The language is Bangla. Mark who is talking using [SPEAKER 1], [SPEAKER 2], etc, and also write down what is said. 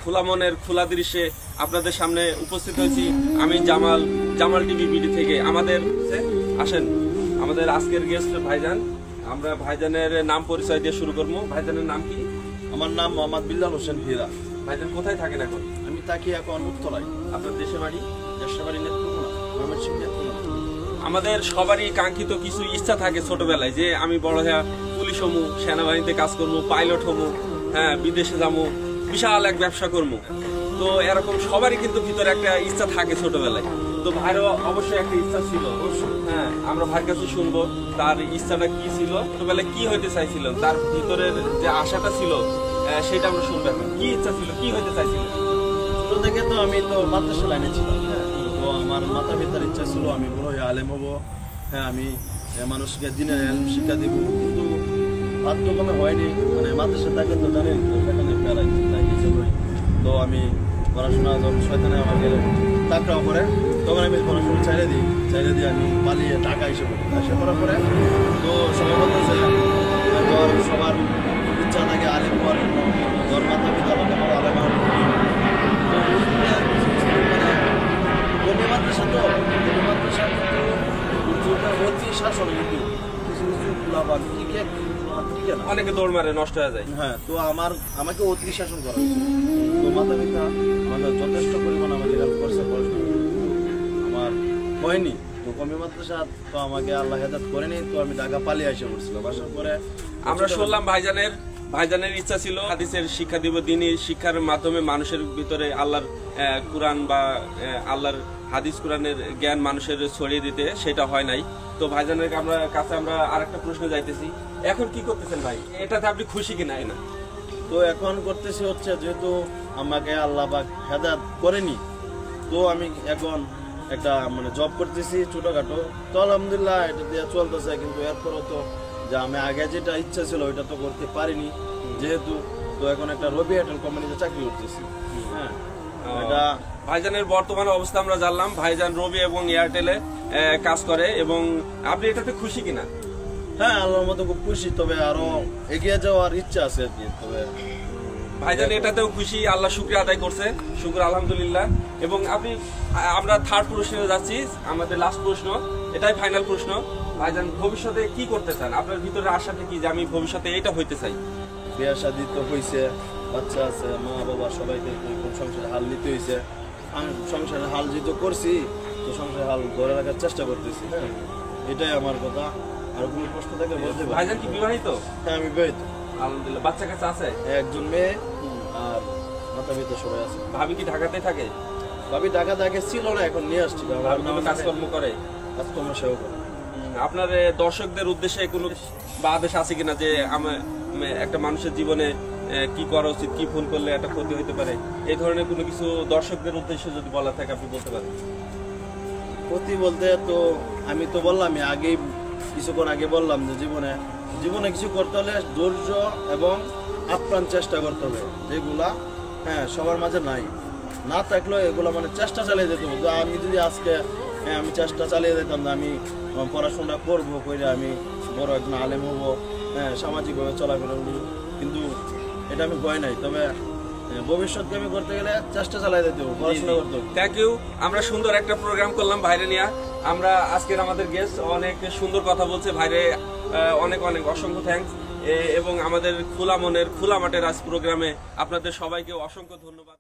[SPEAKER 1] খোলা মনের খোলা দৃশ্যে আপনাদের সামনে উপস্থিত হয়েছি। আমি জামাল টিভি বিডি থেকে। আমাদের আসেন আমাদের আজকের গেস্ট ভাইজান। আমরা ভাইজানের নাম পরিচয় দিয়ে শুরু করবো। ভাইজানের নাম কি?
[SPEAKER 2] আমার নাম মোহাম্মদ বিল্লাল হোসেন হীরা।
[SPEAKER 1] ভাইজান কোথায় থাকেন এখন?
[SPEAKER 2] আমি থাকি এখন উত্তরায়।
[SPEAKER 1] আপনার দেশের বাড়ি?
[SPEAKER 2] দেশের বাড়ি নেত্রকোনা, ময়মনসিংহ নেত্রকোনা।
[SPEAKER 1] আমাদের সবারই কাঙ্ক্ষিত কিছু ইচ্ছা থাকে ছোটবেলায়, যে আমি বড় হয়ে পুলিশ হমু, সেনাবাহিনীতে কাজ করবো, পাইলট হমু, হ্যাঁ বিদেশে যাবো, বিশাল এক ব্যবসা করবো। তো এরকম সবারই কিন্তু ভিতরে একটা ইচ্ছা থাকে ছোটবেলায়। তো ভাইরও অবশ্যই একটা ইচ্ছা ছিল। হ্যাঁ, আমরা ভাইয়ের কাছে শুনবো তার ইচ্ছাটা কি ছিল, ছোটবেলায় কি হইতে চাইছিল, তার ভিতরের যে আশাটা ছিল সেটা আমরা শুনবো। কি ইচ্ছা ছিল, কি হইতে চাইছিল?
[SPEAKER 2] ছোট থেকে তো আমি তো মাদ্রাসা লাইনে ছিলাম। তো আমার মাথা পিতার ইচ্ছা ছিল আমি বড় হয়ে আলেম হবো। হ্যাঁ, আমি মানুষকে দিনের এলম শিক্ষা দিব, কিন্তু পাঠ্যক্রমে হয়নি। মানে মাদ্রাসা থাকে তো জানেন তো, সেখানে প্যারাই হিসেবে। তো আমি পড়াশোনা যখন শয়তানে আমাকে চাকরাও করে, তখন আমি পড়াশোনা চাইলে দিয়ে আমি পালিয়ে টাকা হিসেবে এসে করার পরে তো সবাই বলতেছে ধর সবার ইচ্ছা থাকে আলেম হওয়ার জন্য, ধর মাতা পিতা আমাকে বড় আলেম হওয়ার জন্য। মানে মাদ্রাসা তো মাদ্রাসা কিন্তু অতি শাসন, কিন্তু কিছু
[SPEAKER 1] অনেকে দৌড় মারে, নষ্ট হয়ে যায়।
[SPEAKER 2] হ্যাঁ, তো আমাকে অতি শাসন করা হয়েছে। তো মাতা পিতা আমাদের যথেষ্ট পরিমাণ আমাকে হেল্প করছে পড়াশোনা, আমার হয়নি। তো কমি মাদ্রাসা তো আমাকে আল্লাহ হেদায়েত করেনি। তো আমি ঢাকা পালিয়ে এসে পড়ছিলাম। আসার পরে
[SPEAKER 1] আমরা শুনলাম ভাইজানের ইচ্ছা ছিল হাদিসের শিক্ষা দিব, দ্বীনি শিক্ষার মাধ্যমে মানুষের ভিতরে আল্লাহর কুরআন বা আল্লাহর হাদিস কুরআনের জ্ঞান মানুষের ছড়িয়ে দিতে। সেটা হয় নাই। তো ভাইজানের কাছে আমরা আরেকটা প্রশ্ন যাইতেছি, এখন কি করতেছেন ভাই? এটাতে আপনি খুশি কিনা? না,
[SPEAKER 2] তো এখন করতেছি হচ্ছে যেহেতু আমাকে আল্লাহ পাক হেদায়েত করেনি, তো আমি এখন একটা মানে জব করতেছি ছোটখাটো। তো আলহামদুলিল্লাহ এটা দিয়ে চলতেছে, কিন্তু এরপরও তো যে আমি আগে যেটা ইচ্ছা ছিল ওইটা তো করতে পারিনি যেহেতু। তো এখন একটা রবি এয়ারটেল কোম্পানিতে চাকরি করতেছি। হ্যাঁ, এটা
[SPEAKER 1] ভাইজানের বর্তমান অবস্থা আমরা জানলাম। ভাইজান রবি এবং এয়ারটেলে কাজ করে, এবং আপনি এটাতে খুশি কিনা?
[SPEAKER 2] হ্যাঁ, আল্লাহর মতো খুব খুশি, তবে আরো এগিয়ে যাওয়ার ইচ্ছা আছে আর কি। তবে
[SPEAKER 1] ভাইজান এটাতেও খুশি, আল্লাহ শুকরিয়া আদায় করছে, শুকর আলহামদুলিল্লাহ। এবং আমরা থার্ড প্রশ্নে যাচ্ছি, আমাদের লাস্ট প্রশ্ন, এটাই ফাইনাল প্রশ্ন। ভাইজান ভবিষ্যতে কি করতে চান? আপনার ভিতরে আশাটা কি যে আমি ভবিষ্যতে এটা হইতে চাই?
[SPEAKER 2] বিয়ে শাদী তো হয়েছে, বাচ্চা আছে, মা বাবা সবাইকে সংসারের হাল নিতে হয়েছে। আমি সংসারের হাল যেহেতু করছি, তো সংসারের হাল ধরে রাখার চেষ্টা করতেছি। হ্যাঁ, এটাই আমার কথা। আর কোনো প্রশ্ন থাকে বলতে পারি।
[SPEAKER 1] ভাইজান কি বিবাহিত?
[SPEAKER 2] হ্যাঁ, আমি বিবাহিত।
[SPEAKER 1] আলহামদুলিল্লাহ। বাচ্চা কাছে আছে?
[SPEAKER 2] একজন মেয়ে আর মাতা পিতা সবাই আছে।
[SPEAKER 1] ভাবি কি ঢাকাতে থাকে?
[SPEAKER 2] ভাবি ঢাকা থেকে ছিল না, এখন নিয়ে আসছি।
[SPEAKER 1] কাজকর্ম করে?
[SPEAKER 2] কাজকর্ম সেও করে।
[SPEAKER 1] আপনার দর্শকদের উদ্দেশ্যে কোনো বা আদেশ আছে কিনা, যে একটা মানুষের জীবনে কি করা উচিত, কি ভুল করলে একটা ক্ষতি হইতে পারে, এই ধরনের কোনো কিছু দর্শকদের উদ্দেশ্যে যদি বলা থাকে আপনি বলতে পারেন?
[SPEAKER 2] ক্ষতি বলতে তো আমি তো বললাম, আগেই কিছুক্ষণ আগে বললাম যে জীবনে কিছু করতে হলে ধৈর্য এবং আপ্রাণ চেষ্টা করতে হবে, যেগুলা হ্যাঁ সবার মাঝে না থাকলেও এগুলো মানে চেষ্টা চালিয়ে যেতে হবে। আমি যদি আজকে আমি চেষ্টা চালিয়ে যেতাম না, আমি পড়াশোনা করবো করে আমি বড় একজন আলেম হবো, হ্যাঁ সামাজিকভাবে চলাফেরা করবো, কিন্তু এটা আমি ভয় নাই। তবে ভবিষ্যৎকে আমি করতে গেলে চেষ্টা চালিয়ে যেতে হবে, পড়াশোনা করতে হবে।
[SPEAKER 1] Thank you. আমরা সুন্দর একটা প্রোগ্রাম করলাম ভাইরে নিয়ে। আমরা আজকের আমাদের গেস্ট অনেক সুন্দর কথা বলছে ভাইরে, অনেক অসংখ্য থ্যাংকস। এবং আমাদের খোলা মনের খোলা মাঠের আজ প্রোগ্রামে আপনাদের সবাইকে অসংখ্য ধন্যবাদ।